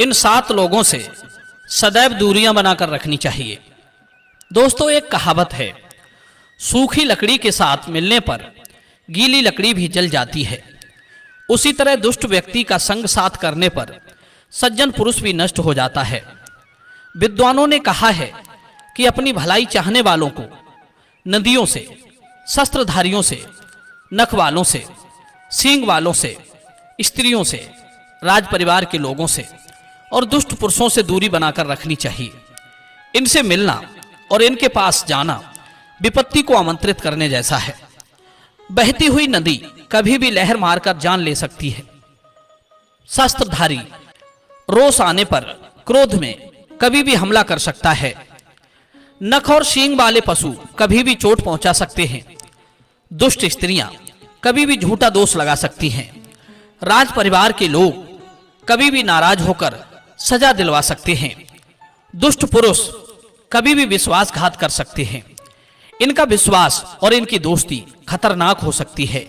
इन 7 लोगों से सदैव दूरियां बनाकर रखनी चाहिए। दोस्तों, एक कहावत है, सूखी लकड़ी के साथ मिलने पर गीली लकड़ी भी जल जाती है। उसी तरह दुष्ट व्यक्ति का संग साथ करने पर सज्जन पुरुष भी नष्ट हो जाता है। विद्वानों ने कहा है कि अपनी भलाई चाहने वालों को नदियों से, शस्त्रधारियों से, नख वालों से, सींग वालों से, स्त्रियों से, राज परिवार के लोगों से और दुष्ट पुरुषों से दूरी बनाकर रखनी चाहिए। इनसे मिलना और इनके पास जाना विपत्ति को आमंत्रित करने जैसा है। बहती हुई नदी कभी भी लहर मारकर जान ले सकती है। शस्त्रधारी रोष आने पर, क्रोध में कभी भी हमला कर सकता है। नख और सींग वाले पशु कभी भी चोट पहुंचा सकते हैं। दुष्ट स्त्रियां कभी भी झूठा दोष लगा सकती हैं। राज परिवार के लोग कभी भी नाराज होकर सजा दिलवा सकते हैं। दुष्ट पुरुष कभी भी विश्वासघात कर सकते हैं। इनका विश्वास और इनकी दोस्ती खतरनाक हो सकती है।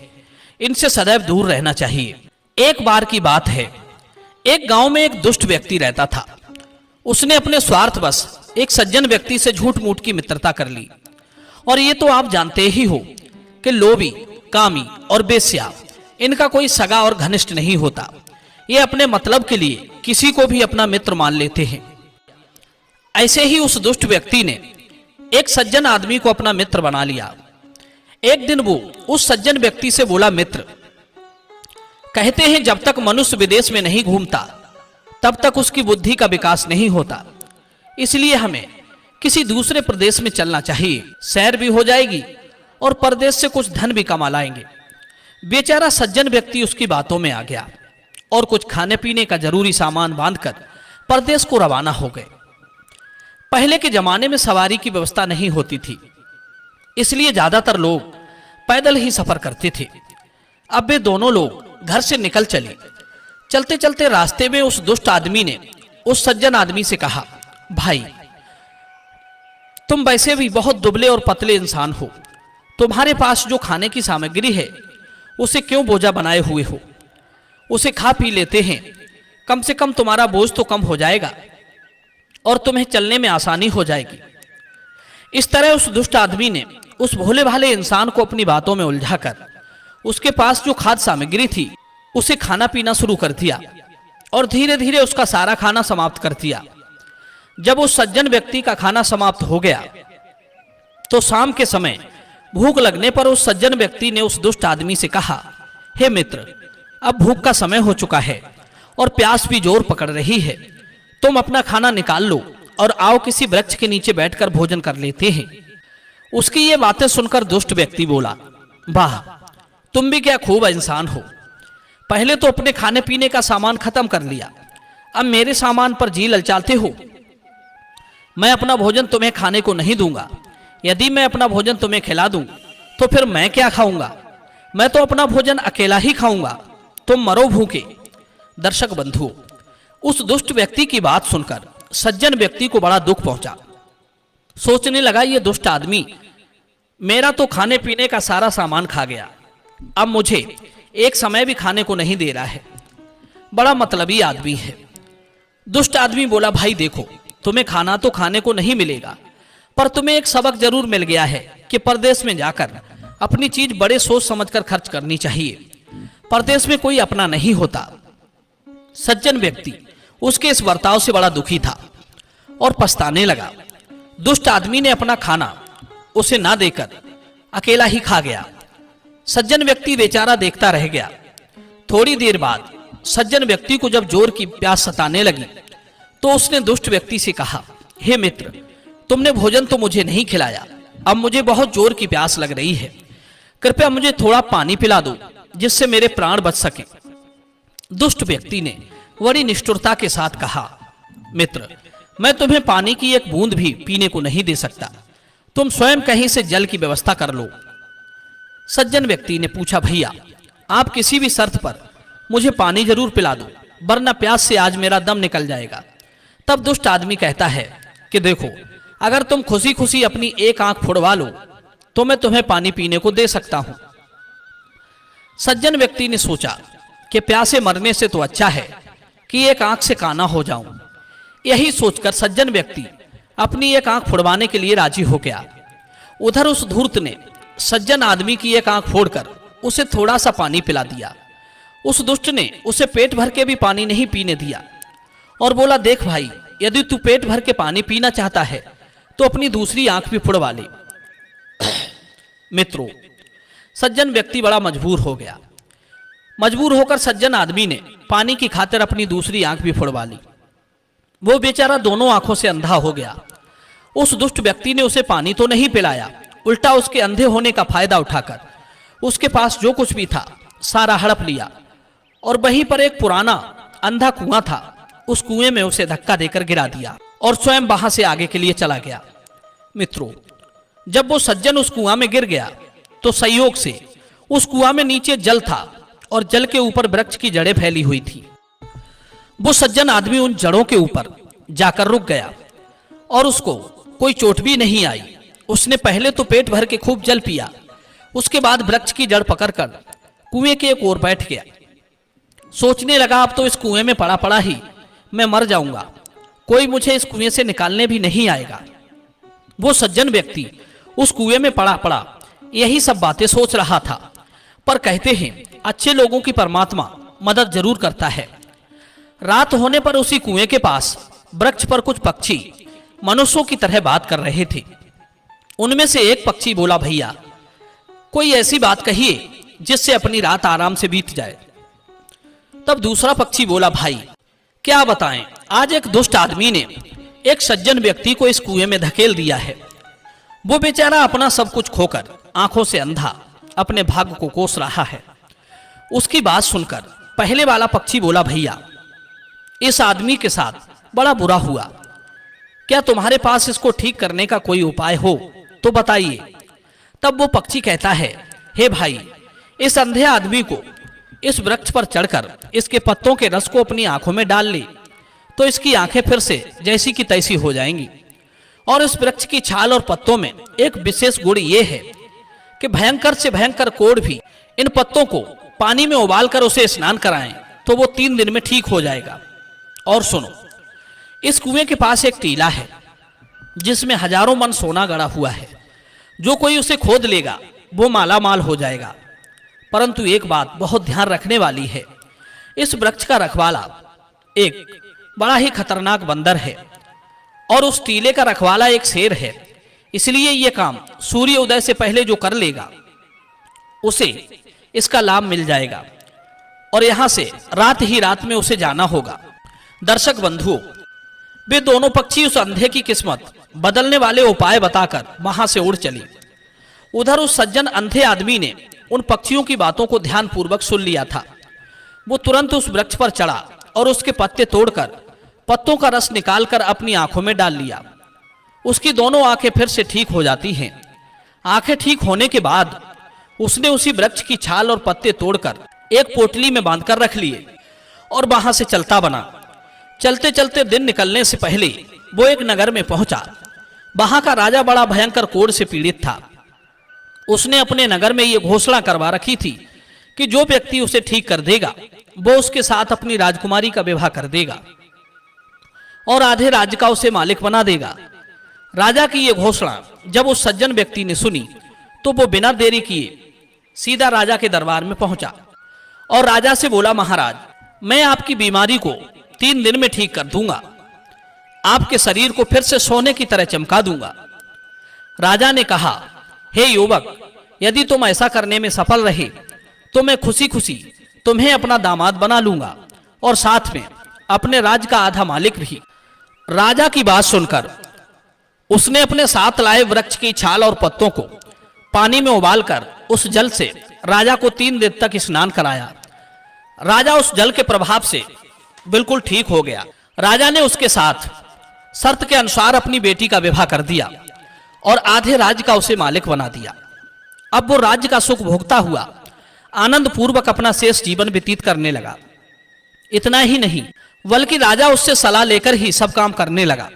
इनसे सदैव दूर रहना चाहिए। एक बार की बात है, एक गांव में एक दुष्ट व्यक्ति रहता था। उसने अपने स्वार्थवश एक सज्जन व्यक्ति से झूठ मूठ की मित्रता कर ली। और ये तो आप जानते ही हो कि लोभी, कामी और बेस्या इनका कोई सगा और घनिष्ठ नहीं होता। ये अपने मतलब के लिए किसी को भी अपना मित्र मान लेते हैं। ऐसे ही उस दुष्ट व्यक्ति ने एक सज्जन आदमी को अपना मित्र बना लिया। एक दिन वो उस सज्जन व्यक्ति से बोला, मित्र, कहते हैं जब तक मनुष्य विदेश में नहीं घूमता तब तक उसकी बुद्धि का विकास नहीं होता। इसलिए हमें किसी दूसरे प्रदेश में चलना चाहिए। सैर भी हो जाएगी और परदेश से कुछ धन भी कमा लाएंगे। बेचारा सज्जन व्यक्ति उसकी बातों में आ गया और कुछ खाने पीने का जरूरी सामान बांधकर परदेश को रवाना हो गए। पहले के जमाने में सवारी की व्यवस्था नहीं होती थी, इसलिए ज्यादातर लोग पैदल ही सफर करते थे। अब वे दोनों लोग घर से निकल चले। चलते चलते रास्ते में उस दुष्ट आदमी ने उस सज्जन आदमी से कहा, भाई, तुम वैसे भी बहुत दुबले और पतले इंसान हो। तुम्हारे पास जो खाने की सामग्री है उसे क्यों बोझा बनाए हुए हो? उसे खा पी लेते हैं, कम से कम तुम्हारा बोझ तो कम हो जाएगा और तुम्हें चलने में आसानी हो जाएगी। इस तरह उस दुष्ट आदमी ने उस भोले भाले इंसान को अपनी बातों में उलझाकर उसके पास जो खाद्य सामग्री थी उसे खाना पीना शुरू कर दिया और धीरे धीरे उसका सारा खाना समाप्त कर दिया। जब उस सज्जन व्यक्ति का खाना समाप्त हो गया तो शाम के समय भूख लगने पर उस सज्जन व्यक्ति ने उस दुष्ट आदमी से कहा, हे मित्र, अब भूख का समय हो चुका है और प्यास भी जोर पकड़ रही है। तुम अपना खाना निकाल लो और आओ किसी वृक्ष के नीचे बैठकर भोजन कर लेते हैं। उसकी ये बातें सुनकर दुष्ट व्यक्ति बोला, वाह, तुम भी क्या खूब इंसान हो। पहले तो अपने खाने पीने का सामान खत्म कर लिया, अब मेरे सामान पर जी ललचाते हो। मैं अपना भोजन तुम्हें खाने को नहीं दूंगा। यदि मैं अपना भोजन तुम्हें खिला दूं तो फिर मैं क्या खाऊंगा? मैं तो अपना भोजन अकेला ही खाऊंगा, तुम मरो भूखे। दर्शक बंधुओं, उस दुष्ट व्यक्ति की बात सुनकर सज्जन व्यक्ति को बड़ा दुख पहुंचा। सोचने लगा, ये दुष्ट आदमी मेरा तो खाने पीने का सारा सामान खा गया, अब मुझे एक समय भी खाने को नहीं दे रहा है। बड़ा मतलबी आदमी है। दुष्ट आदमी बोला, भाई देखो, तुम्हें खाना तो खाने को नहीं मिलेगा, पर तुम्हें एक सबक जरूर मिल गया है कि परदेश में जाकर अपनी चीज बड़े सोच समझकर खर्च करनी चाहिए। परदेश में कोई अपना नहीं होता। सज्जन व्यक्ति उसके इस बर्ताव से बड़ा दुखी था और पछताने लगा। दुष्ट आदमी ने अपना खाना उसे ना देकर अकेला ही खा गया। सज्जन व्यक्ति बेचारा देखता रह गया। थोड़ी देर बाद सज्जन व्यक्ति को जब जोर की प्यास सताने लगी तो उसने दुष्ट व्यक्ति से कहा, हे मित्र, तुमने भोजन तो मुझे नहीं खिलाया, अब मुझे बहुत जोर की प्यास लग रही है। कृपया मुझे थोड़ा पानी पिला दो जिससे मेरे प्राण बच सके। दुष्ट व्यक्ति ने बड़ी निष्ठुरता के साथ कहा, मित्र, मैं तुम्हें पानी की एक बूंद भी पीने को नहीं दे सकता। तुम स्वयं कहीं से जल की व्यवस्था कर लो। सज्जन व्यक्ति ने पूछा, भैया, आप किसी भी शर्त पर मुझे पानी जरूर पिला दो, वरना प्यास से आज मेरा दम निकल जाएगा। तब दुष्ट आदमी कहता है कि देखो, अगर तुम खुशी खुशी अपनी एक आंख फुड़वा लो तो मैं तुम्हें पानी पीने को दे सकता हूं। सज्जन व्यक्ति ने सोचा कि प्यासे मरने से तो अच्छा है कि एक आंख से काना हो जाऊं। यही सोचकर सज्जन व्यक्ति अपनी एक आंख फुड़वाने के लिए राजी हो गया। उधर उस धूर्त ने सज्जन आदमी की एक आंख फोड़कर उसे थोड़ा सा पानी पिला दिया। उस दुष्ट ने उसे पेट भर के भी पानी नहीं पीने दिया और बोला, देख भाई, यदि तू पेट भर के पानी पीना चाहता है तो अपनी दूसरी आंख भी फुड़वा ले। मित्रों, सज्जन व्यक्ति बड़ा मजबूर हो गया। मजबूर होकर सज्जन आदमी ने पानी की खातिर अपनी दूसरी आंख भी फुड़वा ली। वो बेचारा दोनों आंखों से अंधा हो गया। उस दुष्ट व्यक्ति ने उसे पानी तो नहीं पिलाया, उल्टा उसके अंधे होने का फायदा उठाकर उसके पास जो कुछ भी था सारा हड़प लिया और वहीं पर एक पुराना अंधा कुआं था, उस कुएं में उसे धक्का देकर गिरा दिया और स्वयं वहां से आगे के लिए चला गया। मित्रों, जब वो सज्जन उस कुआं में गिर गया तो संयोग से उस कुआं में नीचे जल था और जल के ऊपर वृक्ष की जड़ें फैली हुई थी। वो सज्जन आदमी उन जड़ों के ऊपर जाकर रुक गया और उसको कोई चोट भी नहीं आई। उसने पहले तो पेट भर के खूब जल पिया, उसके बाद वृक्ष की जड़ पकड़कर कुएं के एक ओर बैठ गया। सोचने लगा, अब तो इस कुएं में पड़ा पड़ा ही मैं मर जाऊंगा, कोई मुझे इस कुएं से निकालने भी नहीं आएगा। वो सज्जन व्यक्ति उस कुएं में पड़ा पड़ा यही सब बातें सोच रहा था। पर कहते हैं, अच्छे लोगों की परमात्मा मदद जरूर करता है। रात होने पर उसी कुएं के पास वृक्ष पर कुछ पक्षी मनुष्यों की तरह बात कर रहे थे। उनमें से एक पक्षी बोला, भैया कोई ऐसी बात कहिए जिससे अपनी रात आराम से बीत जाए। तब दूसरा पक्षी बोला, भाई क्या बताएं, आज एक दुष्ट आदमी ने एक सज्जन व्यक्ति को इस कुएं में धकेल दिया है। वो बेचारा अपना सब कुछ खोकर आंखों से अंधा अपने भाग्य को कोस रहा है। उसकी बात सुनकर पहले वाला पक्षी बोला, भैया इस आदमी के साथ बड़ा बुरा हुआ, क्या तुम्हारे पास इसको ठीक करने का कोई उपाय हो तो बताइए। तब वो पक्षी कहता है, हे भाई, इस अंधे आदमी को इस वृक्ष पर चढ़कर इसके पत्तों के रस को अपनी आंखों में डाल ले तो इसकी आंखें फिर से जैसी की तैसी हो जाएंगी। और इस वृक्ष की छाल और पत्तों में एक विशेष गुण यह है कि भयंकर से भयंकर कोढ़ भी इन पत्तों को पानी में उबालकर उसे स्नान कराएं तो वो 3 दिन में ठीक हो जाएगा। और सुनो, इस कुएं के पास एक टीला है जिसमें हजारों मन सोना गड़ा हुआ है। जो कोई उसे खोद लेगा वो माला माल हो जाएगा। परंतु एक बात बहुत ध्यान रखने वाली है, इस वृक्ष का रखवाला एक बड़ा ही खतरनाक बंदर है और उस टीले का रखवाला एक शेर है। इसलिए यह काम सूर्य उदय से पहले जो कर लेगा उसे इसका लाभ मिल जाएगा और यहां से रात ही रात में उसे जाना होगा। दर्शक बंधुओं, वे दोनों पक्षी उस अंधे की किस्मत बदलने वाले उपाय बताकर वहां से उड़ चली। उधर उस सज्जन अंधे आदमी ने उन पक्षियों की बातों को ध्यानपूर्वक सुन लिया था। वो तुरंत उस वृक्ष पर चढ़ा और उसके पत्ते तोड़कर पत्तों का रस निकालकर अपनी आंखों में डाल लिया। उसकी दोनों आंखें फिर से ठीक हो जाती हैं। आंखें ठीक होने के बाद उसने उसी वृक्ष की छाल और पत्ते तोड़कर एक पोटली में बांधकर रख लिए और वहां से चलता बना। चलते चलते दिन निकलने से पहले वो एक नगर में पहुंचा। वहां का राजा बड़ा भयंकर कोढ़ से पीड़ित था। उसने अपने नगर में ये घोषणा करवा रखी थी कि जो व्यक्ति उसे ठीक कर देगा वो उसके साथ अपनी राजकुमारी का विवाह कर देगा और आधे राज्य का उसे मालिक बना देगा। राजा की यह घोषणा जब उस सज्जन व्यक्ति ने सुनी तो वो बिना देरी किए सीधा राजा के दरबार में पहुंचा और राजा से बोला, महाराज, मैं आपकी बीमारी को 3 दिन में ठीक कर दूंगा, आपके शरीर को फिर से सोने की तरह चमका दूंगा। राजा ने कहा, हे युवक, यदि तुम ऐसा करने में सफल रहे तो मैं खुशी खुशी तुम्हें अपना दामाद बना लूंगा और साथ में अपने राज्य का आधा मालिक भी। राजा की बात सुनकर उसने अपने साथ लाए वृक्ष की छाल और पत्तों को पानी में उबालकर उस जल से राजा को 3 दिन तक स्नान कराया। राजा उस जल के प्रभाव से बिल्कुल ठीक हो गया। राजा ने उसके साथ शर्त के अनुसार अपनी बेटी का विवाह कर दिया और आधे राज्य का उसे मालिक बना दिया। अब वो राज्य का सुख भोगता हुआ आनंद पूर्वक अपना शेष जीवन व्यतीत करने लगा। इतना ही नहीं, बल्कि राजा उससे सलाह लेकर ही सब काम करने लगा।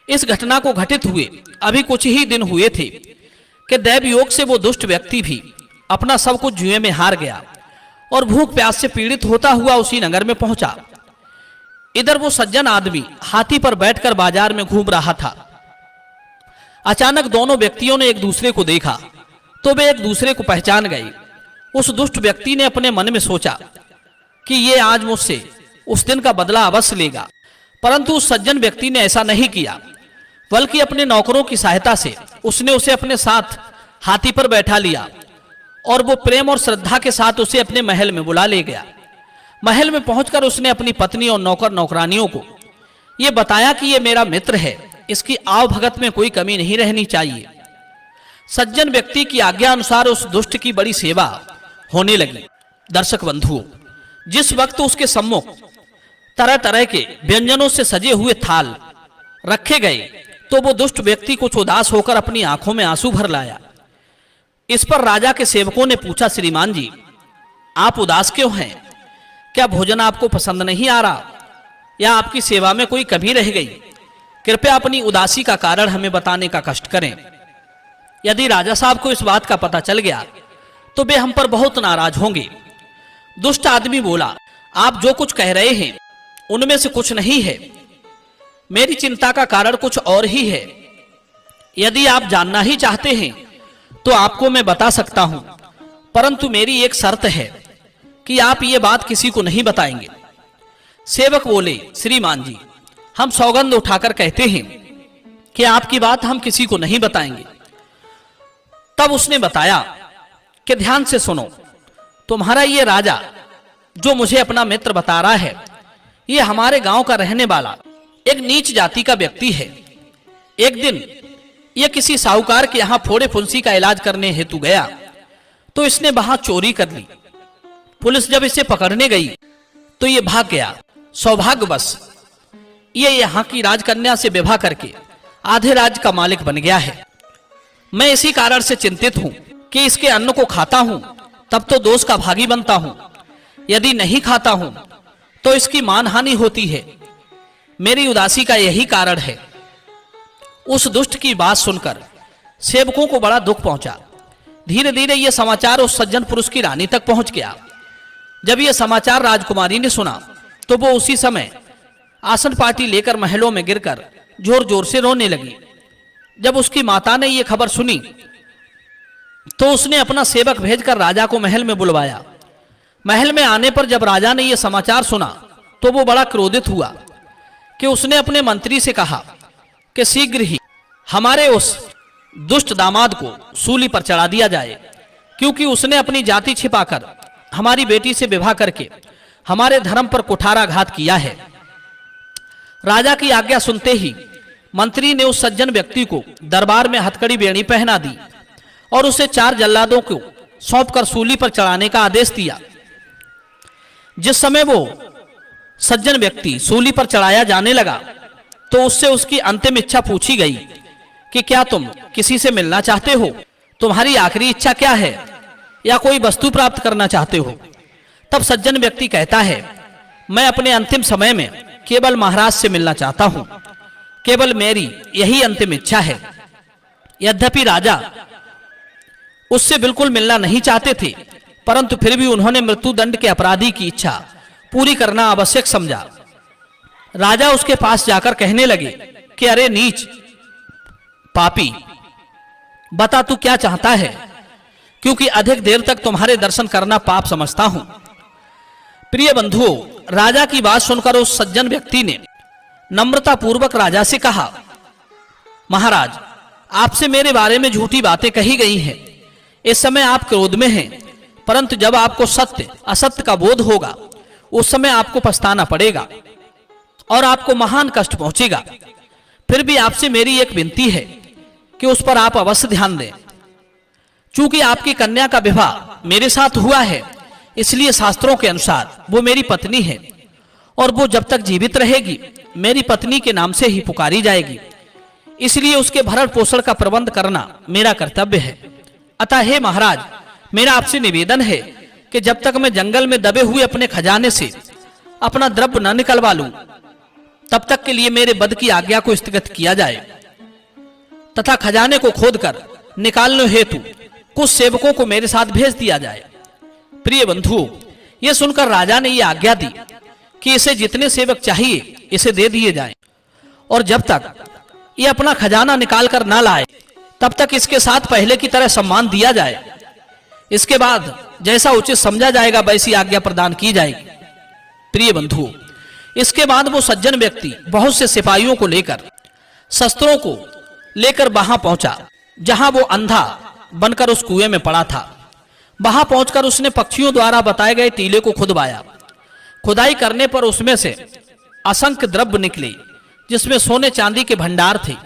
इस घटना को घटित हुए अभी कुछ ही दिन हुए थे कि दैव योग से वो दुष्ट व्यक्ति भी अपना सब कुछ जुए में हार गया और भूख प्यास से पीड़ित होता हुआ उसी नगर में पहुंचा। इधर वो सज्जन आदमी हाथी पर बैठकर बाजार में घूम रहा था। अचानक दोनों व्यक्तियों ने एक दूसरे को देखा तो वे एक दूसरे को पहचान गए। उस दुष्ट व्यक्ति ने अपने मन में सोचा कि ये आज मुझसे उस दिन का बदला अवश्य लेगा, परंतु उस सज्जन व्यक्ति ने ऐसा नहीं किया, बल्कि अपने नौकरों की सहायता से उसने उसे अपने साथ हाथी पर बैठा लिया और वो प्रेम और श्रद्धा के साथ उसे अपने महल में बुला ले गया। महल में पहुंचकर उसने अपनी पत्नी और नौकर नौकरानियों को ये बताया कि ये मेरा मित्र है, इसकी आव भगत में कोई कमी नहीं रहनी चाहिए। सज्जन व्यक्ति की आज्ञा अनुसार उस दुष्ट की बड़ी सेवा होने लगी। दर्शक बंधुओं, जिस वक्त उसके सम्मुख तरह तरह के व्यंजनों से सजे हुए थाल रखे गए तो वो दुष्ट व्यक्ति कुछ उदास होकर अपनी आंखों में आंसू भर लाया। इस पर राजा के सेवकों ने पूछा, श्रीमान जी, आप उदास क्यों हैं? क्या भोजन आपको पसंद नहीं आ रहा या आपकी सेवा में कोई कमी रह गई? कृपया अपनी उदासी का कारण हमें बताने का कष्ट करें। यदि राजा साहब को इस बात का पता चल गया तो वे हम पर बहुत नाराज होंगे। दुष्ट आदमी बोला, आप जो कुछ कह रहे हैं उनमें से कुछ नहीं है, मेरी चिंता का कारण कुछ और ही है। यदि आप जानना ही चाहते हैं तो आपको मैं बता सकता हूं, परंतु मेरी एक शर्त है कि आप ये बात किसी को नहीं बताएंगे। सेवक बोले, श्रीमान जी, हम सौगंध उठाकर कहते हैं कि आपकी बात हम किसी को नहीं बताएंगे। तब उसने बताया कि ध्यान से सुनो, तुम्हारा ये राजा जो मुझे अपना मित्र बता रहा है, ये हमारे गांव का रहने वाला एक नीच जाति का व्यक्ति है। एक दिन यह किसी साहूकार के यहां फोड़े फुंसी का इलाज करने हेतु गया तो इसने वहां चोरी कर ली। पुलिस जब इसे पकड़ने गई तो ये भाग गया। सौभाग्यवश ये यहां की राजकन्या से विवाह करके आधे राज्य का मालिक बन गया है। मैं इसी कारण से चिंतित हूं कि इसके अन्न को खाता हूं तब तो दोष का भागी बनता हूं, यदि नहीं खाता हूं तो इसकी मानहानि होती है। मेरी उदासी का यही कारण है। उस दुष्ट की बात सुनकर सेवकों को बड़ा दुख पहुंचा। धीरे धीरे यह समाचार उस सज्जन पुरुष की रानी तक पहुंच गया। जब यह समाचार राजकुमारी ने सुना तो वो उसी समय आसन पार्टी लेकर महलों में गिरकर जोर जोर से रोने लगी। जब उसकी माता ने यह खबर सुनी तो उसने अपना सेवक भेजकर राजा को महल में बुलवाया। महल में आने पर जब राजा ने यह समाचार सुना तो वो बड़ा क्रोधित हुआ कि उसने अपने मंत्री से कहा कि शीघ्र ही हमारे उस दुष्ट दामाद को सूली पर चढ़ा दिया जाए, क्योंकि उसने अपनी जाति छिपाकर हमारी बेटी से विवाह करके हमारे धर्म पर कुठाराघात किया है। राजा की आज्ञा सुनते ही मंत्री ने उस सज्जन व्यक्ति को दरबार में हथकड़ी बेड़ी पहना दी और उसे 4 जल्लादों को सौंपकर सूली पर चढ़ाने का आदेश दिया। जिस समय वो सज्जन व्यक्ति सूली पर चढ़ाया जाने लगा तो उससे उसकी अंतिम इच्छा पूछी गई कि क्या तुम किसी से मिलना चाहते हो? तुम्हारी आखिरी इच्छा क्या है? या कोई वस्तु प्राप्त करना चाहते हो? तब सज्जन व्यक्ति कहता है, मैं अपने अंतिम समय में केवल महाराज से मिलना चाहता हूं, केवल मेरी यही अंतिम इच्छा है। यद्यपि राजा उससे बिल्कुल मिलना नहीं चाहते थे, परंतु फिर भी उन्होंने मृत्युदंड के अपराधी की इच्छा पूरी करना आवश्यक समझा। राजा उसके पास जाकर कहने लगे कि अरे नीच पापी, बता तू क्या चाहता है, क्योंकि अधिक देर तक तुम्हारे दर्शन करना पाप समझता हूं। प्रिय बंधुओं, राजा की बात सुनकर उस सज्जन व्यक्ति ने नम्रता पूर्वक राजा से कहा, महाराज, आपसे मेरे बारे में झूठी बातें कही गई हैं। इस समय आप क्रोध में हैं, परंतु जब आपको सत्य असत्य का बोध होगा उस समय आपको पछताना पड़ेगा और आपको महान कष्ट पहुंचेगा। फिर भी आपसे मेरी एक विनती है कि उस पर आप अवश्य ध्यान दें। चूंकि आपकी कन्या का विवाह मेरे साथ हुआ है, इसलिए शास्त्रों के अनुसार वो मेरी पत्नी है और वो जब तक जीवित रहेगी मेरी पत्नी के नाम से ही पुकारी जाएगी। इसलिए उसके भरण पोषण का प्रबंध करना मेरा कर्तव्य है। अतः हे महाराज, मेरा आपसे निवेदन है कि जब तक मैं जंगल में दबे हुए अपने खजाने से अपना द्रव्य न निकलवा लूं, तब तक के लिए मेरे वध की आज्ञा को स्थगित किया जाए तथा खजाने को खोदकर निकालने हेतु कुछ सेवकों को मेरे साथ भेज दिया जाए। प्रिय बंधुओं, यह सुनकर राजा ने यह आज्ञा दी। कि इसे जितने सेवक चाहिए इसे दे दिए जाएं, और जब तक ये अपना खजाना निकाल कर ना लाए तब तक इसके साथ पहले की तरह सम्मान दिया जाए। इसके बाद जैसा उचित समझा जाएगा वैसी आज्ञा प्रदान की जाएगी। प्रिय बंधु, इसके बाद वो सज्जन व्यक्ति बहुत से सिपाहियों को लेकर, शस्त्रों को लेकर वहां पहुंचा जहां वो अंधा बनकर उस कुएं में पड़ा था। वहां पहुंचकर उसने पक्षियों द्वारा बताए गए टीले को खुदवाया। खुदाई करने पर उसमें से असंख्य द्रव्य निकले, जिसमें सोने चांदी के भंडार थे।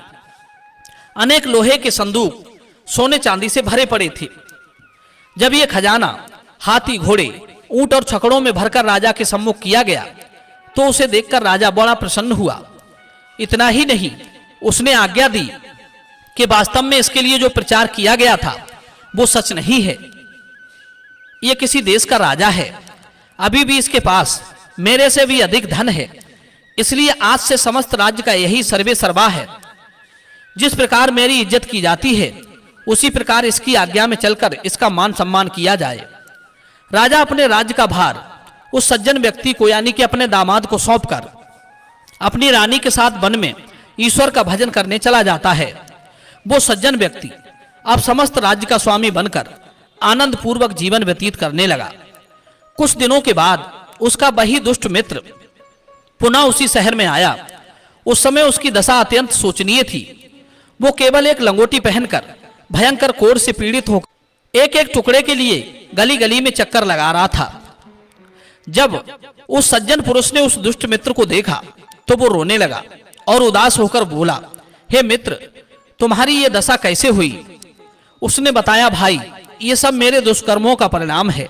अनेक लोहे के संदूक सोने चांदी से भरे पड़े थे। जब यह खजाना हाथी, घोड़े, ऊंट और छकड़ों में भरकर राजा के सम्मुख किया गया तो उसे देखकर राजा बड़ा प्रसन्न हुआ। इतना ही नहीं, उसने आज्ञा दी कि वास्तव में इसके लिए जो प्रचार किया गया था वो सच नहीं है। यह किसी देश का राजा है, अभी भी इसके पास मेरे से भी अधिक धन है, इसलिए आज से समस्त राज्य का यही सर्वे सर्वा है। जिस प्रकार मेरी इज्जत की जाती है उसी प्रकार इसकी आज्ञा में चलकर इसका मान सम्मान किया जाए। राजा अपने राज्य का भार उस सज्जन व्यक्ति को यानी कि अपने दामाद को सौंपकर अपनी रानी के साथ वन में ईश्वर का भजन करने चला जाता है। वो सज्जन व्यक्ति अब समस्त राज्य का स्वामी बनकर आनंद पूर्वक जीवन व्यतीत करने लगा। कुछ दिनों के बाद उसका वही दुष्ट मित्र पुनः उसी शहर में आया। उस समय उसकी दशा अत्यंत शोचनीय थी। वो केवल एक लंगोटी पहनकर भयंकर कोढ़ से पीड़ित होकर एक एक टुकड़े के लिए गली गली में चक्कर लगा रहा था। जब उस सज्जन पुरुष ने उस दुष्ट मित्र को देखा तो वो रोने लगा और उदास होकर बोला, हे मित्र, तुम्हारी ये दशा कैसे हुई? उसने बताया, भाई, ये सब मेरे दुष्कर्मों का परिणाम है।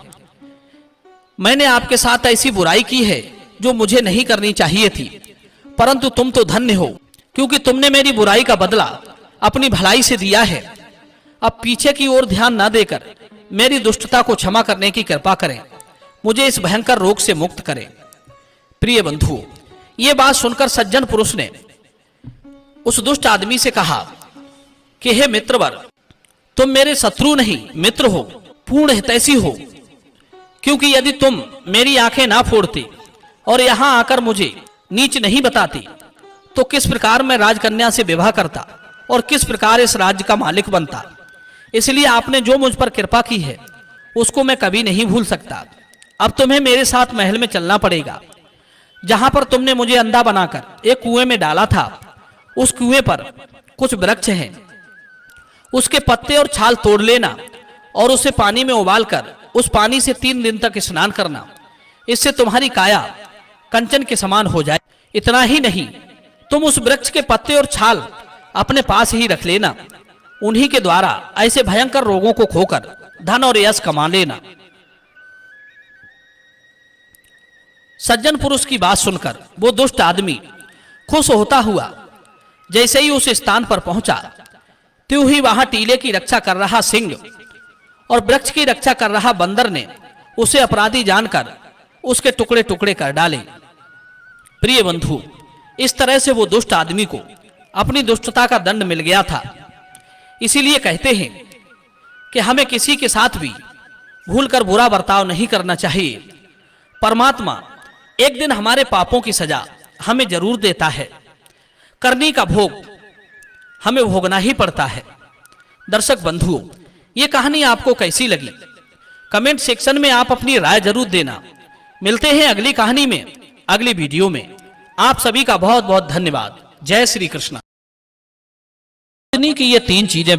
मैंने आपके साथ ऐसी बुराई की है जो मुझे नहीं करनी चाहिए थी, परंतु तुम तो धन्य हो क्योंकि तुमने मेरी बुराई का बदला अपनी भलाई से दिया है। अब पीछे की ओर ध्यान न देकर मेरी दुष्टता को क्षमा करने की कृपा करें, मुझे इस भयंकर रोग से मुक्त करें। प्रिय बंधु, ये बात सुनकर सज्जन पुरुष ने उस दुष्ट आदमी से कहा कि हे मित्रवर, तुम मेरे शत्रु नहीं मित्र हो, पूर्ण हितैषी हो, क्योंकि यदि तुम मेरी आंखें ना फोड़ते और यहां आकर मुझे नीच नहीं बताते तो किस प्रकार मैं राजकन्या से विवाह करता और किस प्रकार इस राज्य का मालिक बनता। इसलिए आपने जो मुझ पर कृपा की है उसको मैं कभी नहीं भूल सकता। अब तुम्हें मेरे साथ महल में चलना पड़ेगा। जहां पर तुमने मुझे अंधा बनाकर एक कुएं में डाला था, उस कुएं पर कुछ वृक्ष हैं, उसके पत्ते और छाल तोड़ लेना और उसे पानी में उबालकर उस पानी से 3 दिन तक स्नान करना। इससे तुम्हारी काया कंचन के समान हो जाए। इतना ही नहीं, तुम उस वृक्ष के पत्ते और छाल अपने पास ही रख लेना। उन्हीं के द्वारा ऐसे भयंकर रोगों को खोकर धन और यश कमा लेना। सज्जन पुरुष की बात सुनकर वो दुष्ट आदमी खुश होता हुआ जैसे ही उस स्थान पर पहुंचा, त्यों ही वहां टीले की रक्षा कर रहा सिंह और वृक्ष की रक्षा कर रहा बंदर ने उसे अपराधी जानकर उसके टुकड़े टुकड़े कर डाले। प्रिय बंधु, इस तरह से वो दुष्ट आदमी को अपनी दुष्टता का दंड मिल गया था। इसीलिए कहते हैं कि हमें किसी के साथ भी भूलकर बुरा बर्ताव नहीं करना चाहिए। परमात्मा एक दिन हमारे पापों की सजा हमें जरूर देता है। करनी का भोग हमें भोगना ही पड़ता है। दर्शक बंधुओं, ये कहानी आपको कैसी लगी? कमेंट सेक्शन में आप अपनी राय जरूर देना। मिलते हैं अगली कहानी में, अगली वीडियो में। आप सभी का बहुत बहुत धन्यवाद। जय श्री कृष्ण। कि ये 3 चीजें